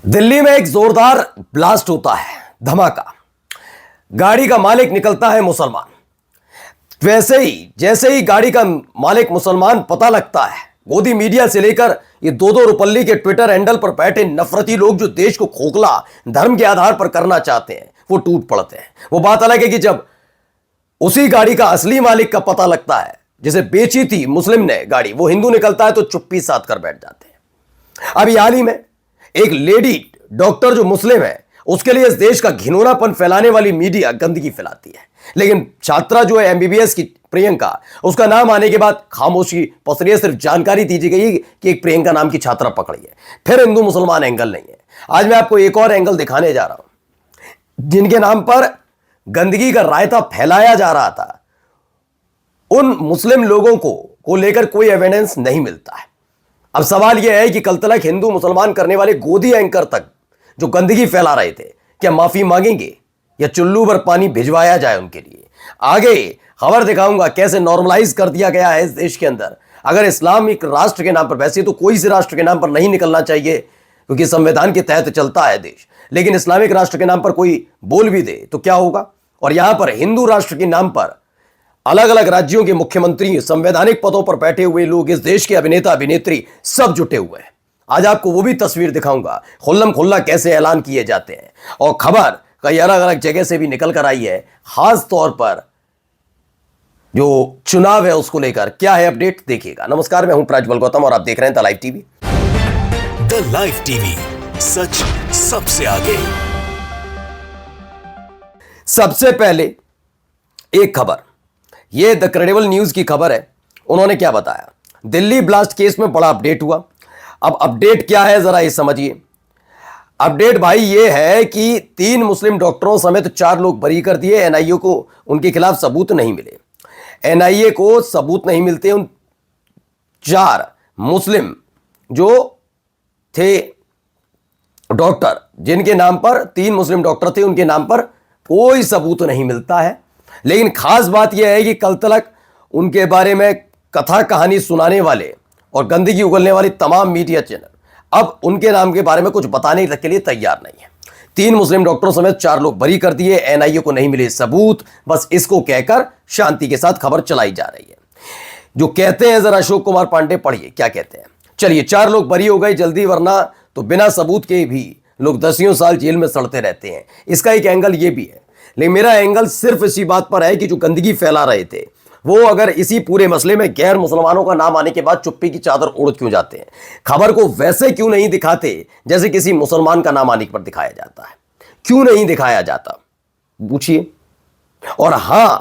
दिल्ली में एक जोरदार ब्लास्ट होता है, धमाका। गाड़ी का मालिक निकलता है मुसलमान। जैसे ही गाड़ी का मालिक मुसलमान पता लगता है, गोदी मीडिया से लेकर ये दो रुपल्ली के ट्विटर हैंडल पर बैठे नफरती लोग जो देश को खोखला धर्म के आधार पर करना चाहते हैं, वो टूट पड़ते हैं। वो बात अलग है कि जब उसी गाड़ी का असली मालिक का पता लगता है, जिसे बेची थी मुस्लिम ने गाड़ी, वो हिंदू निकलता है, तो चुप्पी साध कर बैठ जाते हैं। अभी हाल ही में एक लेडी डॉक्टर जो मुस्लिम है, उसके लिए इस देश का घिनौनापन फैलाने वाली मीडिया गंदगी फैलाती है, लेकिन छात्रा जो है एमबीबीएस की प्रियंका, उसका नाम आने के बाद खामोशी पसरी है। सिर्फ जानकारी दी गई कि एक प्रियंका नाम की छात्रा पकड़ी है। फिर हिंदू मुसलमान एंगल नहीं है। आज मैं आपको एक और एंगल दिखाने जा रहा हूं, जिनके नाम पर गंदगी का रायता फैलाया जा रहा था, उन मुस्लिम लोगों को लेकर कोई एविडेंस नहीं मिलता है। अब सवाल यह है कि कल तक हिंदू मुसलमान करने वाले गोदी एंकर तक जो गंदगी फैला रहे थे, क्या माफी मांगेंगे या चुल्लू पर पानी भिजवाया जाए उनके लिए? आगे खबर दिखाऊंगा कैसे नॉर्मलाइज कर दिया गया है इस देश के अंदर। अगर इस्लामिक राष्ट्र के नाम पर, वैसे तो कोई से राष्ट्र के नाम पर नहीं निकलना चाहिए क्योंकि संविधान के तहत चलता है देश, लेकिन इस्लामिक राष्ट्र के नाम पर कोई बोल भी दे तो क्या होगा? और यहां पर हिंदू राष्ट्र के नाम पर अलग अलग राज्यों के मुख्यमंत्री, संवैधानिक पदों पर बैठे हुए लोग, इस देश के अभिनेता अभिनेत्री सब जुटे हुए हैं। आज आपको वो भी तस्वीर दिखाऊंगा, खुल्लम खुल्ला कैसे ऐलान किए जाते हैं। और खबर कई अलग अलग जगह से भी निकल कर आई है, खास तौर पर जो चुनाव है उसको लेकर क्या है अपडेट, देखिएगा। नमस्कार, मैं हूं प्रज्वल गौतम और आप देख रहे हैं the live TV. The live TV, सच सबसे आगे। सबसे पहले एक खबर, ये द क्रेडिबल न्यूज की खबर है। उन्होंने क्या बताया? दिल्ली ब्लास्ट केस में बड़ा अपडेट हुआ। अब अपडेट क्या है जरा ये समझिए। अपडेट भाई ये है कि 3 मुस्लिम डॉक्टरों समेत 4 लोग बरी कर दिए। एनआईए को उनके खिलाफ सबूत नहीं मिले। एनआईए को सबूत नहीं मिलते। उन 4 मुस्लिम जो थे डॉक्टर, जिनके नाम पर 3 मुस्लिम डॉक्टर थे, उनके नाम पर कोई सबूत नहीं मिलता है। लेकिन खास बात यह है कि कल तक उनके बारे में कथा कहानी सुनाने वाले और गंदगी उगलने वाली तमाम मीडिया चैनल अब उनके नाम के बारे में कुछ बताने तक के लिए तैयार नहीं है। 3 मुस्लिम डॉक्टरों समेत 4 लोग बरी कर दिए। एनआईए को नहीं मिले सबूत, बस इसको कहकर शांति के साथ खबर चलाई जा रही है। जो कहते हैं जरा अशोक कुमार पांडे पढ़िए क्या कहते हैं। चलिए, 4 लोग बरी हो गए जल्दी, वरना तो बिना सबूत के भी लोग दसियों साल जेल में सड़ते रहते हैं। इसका एक एंगल ये भी है, लेकिन मेरा एंगल सिर्फ इसी बात पर है कि जो गंदगी फैला रहे थे वो अगर इसी पूरे मसले में गैर मुसलमानों का नाम आने के बाद चुप्पी की चादर ओढ़ क्यों जाते हैं? खबर को वैसे क्यों नहीं दिखाते जैसे किसी मुसलमान का नाम आने पर दिखाया जाता है? क्यों नहीं दिखाया जाता, पूछिए। और हां,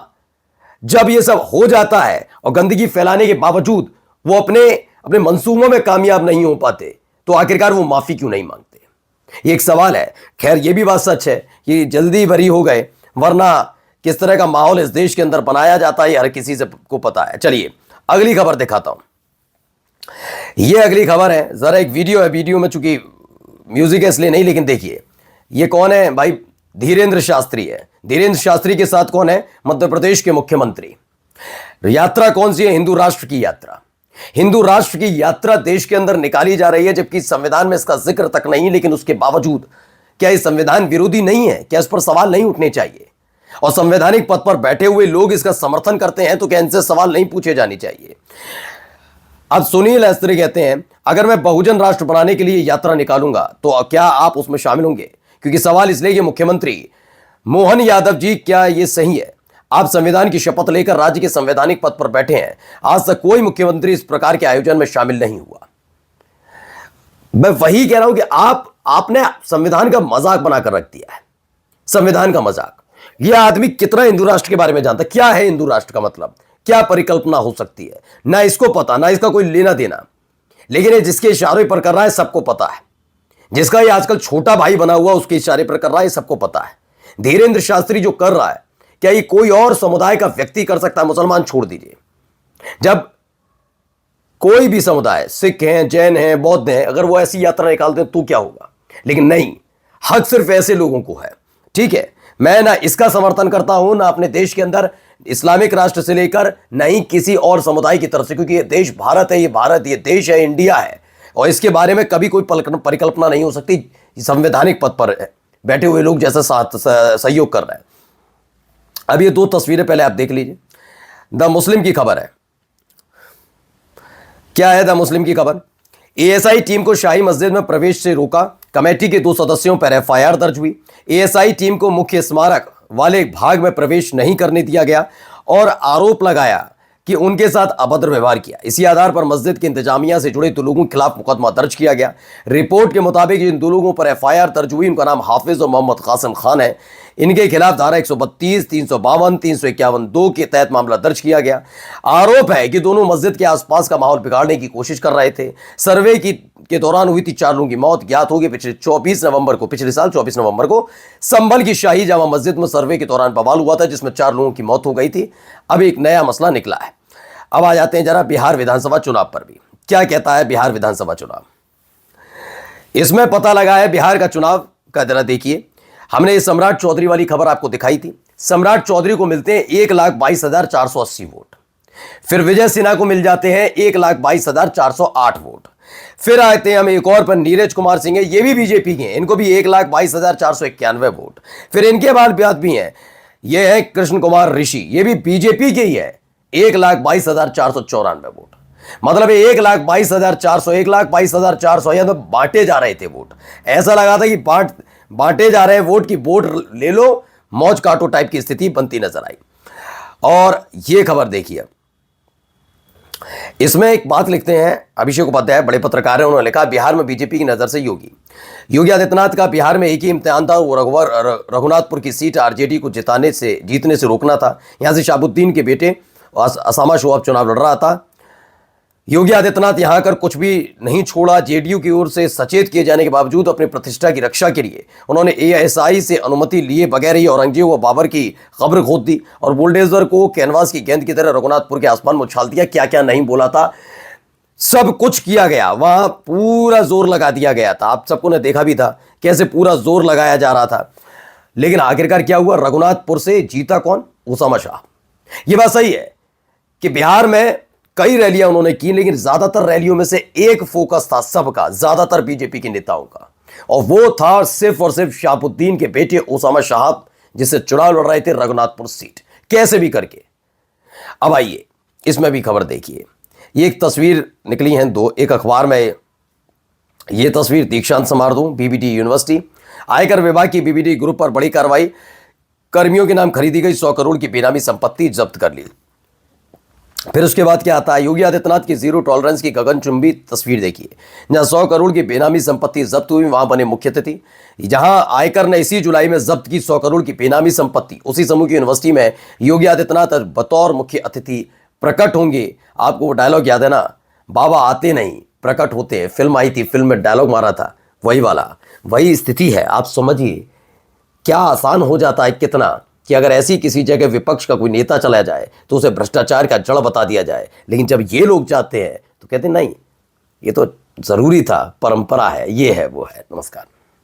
जब ये सब हो जाता है और गंदगी फैलाने के बावजूद वो अपने मंसूबों में कामयाब नहीं हो पाते, तो आखिरकार वो माफी क्यों नहीं मांगते? ये एक सवाल है। खैर, ये भी बात सच है कि जल्दी बरी हो गए, वरना किस तरह का माहौल इस देश के अंदर बनाया जाता है हर किसी से को पता है। चलिए अगली खबर दिखाता हूं। ये अगली खबर है, जरा एक वीडियो है। वीडियो में चूंकि म्यूजिक है इसलिए नहीं, लेकिन देखिए ये कौन है भाई? धीरेन्द्र शास्त्री है। धीरेन्द्र शास्त्री के साथ कौन है? मध्य प्रदेश के मुख्यमंत्री। यात्रा कौन सी है? हिंदू राष्ट्र की यात्रा। हिंदू राष्ट्र की यात्रा देश के अंदर निकाली जा रही है, जबकि संविधान में इसका जिक्र तक नहीं। लेकिन उसके बावजूद क्या ये संविधान विरोधी नहीं है? क्या इस पर सवाल नहीं उठने चाहिए? और संवैधानिक पद पर बैठे हुए लोग इसका समर्थन करते हैं, तो क्या इनसे सवाल नहीं पूछे जाने चाहिए? अब सुनील अस्त्री कहते हैं, अगर मैं बहुजन राष्ट्र बनाने के लिए यात्रा निकालूंगा तो क्या आप उसमें शामिल होंगे? क्योंकि सवाल इसलिए कि मुख्यमंत्री मोहन यादव जी, क्या यह सही है? आप संविधान की शपथ लेकर राज्य के संवैधानिक पद पर बैठे हैं। आज तक कोई मुख्यमंत्री इस प्रकार के आयोजन में शामिल नहीं हुआ। मैं वही कह रहा हूं कि आपने संविधान का मजाक बनाकर रख दिया है। संविधान का मजाक। यह आदमी कितना हिंदू राष्ट्र के बारे में जानता है? क्या है हिंदू राष्ट्र का मतलब? क्या परिकल्पना हो सकती है? ना इसको पता, ना इसका कोई लेना देना। लेकिन ये जिसके इशारे पर कर रहा है सबको पता है। जिसका ये आजकल छोटा भाई बना हुआ उसके इशारे पर कर रहा है, सबको पता है। धीरेन्द्र शास्त्री जो कर रहा है, क्या ये कोई और समुदाय का व्यक्ति कर सकता है? मुसलमान छोड़ दीजिए, जब कोई भी समुदाय, सिख हैं, जैन हैं, बौद्ध हैं, अगर वो ऐसी यात्रा निकालते हैं तो क्या होगा? लेकिन नहीं, हक सिर्फ ऐसे लोगों को है। ठीक है, मैं ना इसका समर्थन करता हूं, ना अपने देश के अंदर इस्लामिक राष्ट्र से लेकर, ना ही किसी और समुदाय की तरफ से, क्योंकि ये देश भारत है, ये देश है, इंडिया है। और इसके बारे में कभी कोई परिकल्पना नहीं हो सकती संवैधानिक पद पर बैठे हुए लोग जैसा सहयोग कर रहे हैं। अब ये दो तस्वीरें पहले आप देख लीजिए। द मुस्लिम की खबर है। क्या है द मुस्लिम की खबर? एएसआई टीम को शाही मस्जिद में प्रवेश से रोका, कमेटी के 2 सदस्यों पर एफआईआर दर्ज हुई। एएसआई टीम को मुख्य स्मारक वाले भाग में प्रवेश नहीं करने दिया गया और आरोप लगाया कि उनके साथ अभद्र व्यवहार किया। इसी आधार पर मस्जिद की इंतजामिया से जुड़े 2 लोगों के खिलाफ मुकदमा दर्ज किया गया। रिपोर्ट के मुताबिक जिन 2 लोगों पर एफआईआर दर्ज हुई उनका नाम हाफिज और मोहम्मद कासिम खान है। इनके खिलाफ धारा 132, 352, 351(2) के तहत मामला दर्ज किया गया। आरोप है कि दोनों मस्जिद के आसपास का माहौल बिगाड़ने की कोशिश कर रहे थे। सर्वे के दौरान हुई थी 4 लोगों की मौत। ज्ञात होगी पिछले साल 24 नवंबर को संभल की शाही जामा मस्जिद में सर्वे के दौरान बवाल हुआ था, जिसमें 4 लोगों की मौत हो गई थी। अब एक नया मसला निकला है। अब आ जाते हैं जरा बिहार विधानसभा चुनाव पर भी। क्या कहता है बिहार विधानसभा चुनाव? इसमें पता लगा है बिहार का चुनाव का, जरा देखिए। हमने ये सम्राट चौधरी वाली खबर आपको दिखाई थी। सम्राट चौधरी को मिलते हैं 1,22,480 वोट। फिर विजय सिन्हा को मिल जाते हैं 1,22,408 वोट। फिर आते हैं हम एक और पर, नीरज कुमार सिंह है, ये भी बीजेपी के हैं, इनको भी 1,22,491 वोट। फिर इनके बाद भी हैं, ये है कृष्ण कुमार ऋषि, ये भी बीजेपी के ही है, 1,22,494 वोट। मतलब 1,22,400, 1,22,400 या तो बांटे जा रहे थे वोट। ऐसा लगा था कि बांटे जा रहे वोट की वोट ले लो, मौज काटो टाइप की स्थिति बनती नजर आई। और ये खबर देखिए, इसमें एक बात लिखते हैं अभिषेक उपाध्याय, बड़े पत्रकार हैं, उन्होंने लिखा बिहार में बीजेपी की नजर से योगी आदित्यनाथ का बिहार में एक ही इम्तिहान था, वो रघुनाथपुर की सीट आरजेडी को जीतने से रोकना था। यहां से शाहबुद्दीन के बेटे असामा शोअब चुनाव लड़ रहा था। योगी आदित्यनाथ यहां कर कुछ भी नहीं छोड़ा। जेडीयू की ओर से सचेत किए जाने के बावजूद अपनी प्रतिष्ठा की रक्षा के लिए उन्होंने एएसआई से अनुमति लिए बगैर ही औरंगजेब व बाबर की कब्र खोद दी और बुलडोजर को कैनवास की गेंद की तरह रघुनाथपुर के आसमान में उछाल दिया। क्या क्या नहीं बोला था, सब कुछ किया गया। वहां पूरा जोर लगा दिया गया था। आप सबको ने देखा भी था कैसे पूरा जोर लगाया जा रहा था। लेकिन आखिरकार क्या हुआ? रघुनाथपुर से जीता कौन? उसामा शाह। यह बात सही है कि बिहार में कई रैलियां उन्होंने की, लेकिन ज्यादातर रैलियों में से एक फोकस था सबका, ज्यादातर बीजेपी के नेताओं का, और वो था सिर्फ और सिर्फ शाहबुद्दीन के बेटे उसामा शाह, जिससे चुनाव लड़ रहे थे रघुनाथपुर सीट, कैसे भी करके। अब आइए इसमें भी खबर देखिए। ये एक तस्वीर निकली है एक अखबार में। ये तस्वीर दीक्षांत समारोह बीबीटी यूनिवर्सिटी, आयकर विभाग की बीबीटी ग्रुप पर बड़ी कार्रवाई, कर्मियों के नाम खरीदी गई 100 करोड़ की बेनामी संपत्ति जब्त कर ली। फिर उसके बाद क्या आता है? योगी आदित्यनाथ की जीरो टॉलरेंस की गगनचुंबी तस्वीर देखिए। जहां 100 करोड़ की बेनामी संपत्ति जब्त हुई, वहां बने मुख्य अतिथि। जहां आयकर ने इसी जुलाई में जब्त की 100 करोड़ की बेनामी संपत्ति, उसी समूह की यूनिवर्सिटी में योगी आदित्यनाथ बतौर मुख्य अतिथि प्रकट होंगे। आपको वो डायलॉग याद है ना, बाबा आते नहीं प्रकट होते हैं। फिल्म आई थी, फिल्म में डायलॉग मारा था, वही वाला, वही स्थिति है। आप समझिए क्या आसान हो जाता है कितना, कि अगर ऐसी किसी जगह विपक्ष का कोई नेता चला जाए तो उसे भ्रष्टाचार का जड़ बता दिया जाए। लेकिन जब ये लोग जाते हैं तो कहते हैं नहीं, ये तो जरूरी था, परंपरा है, ये है, वो है। नमस्कार।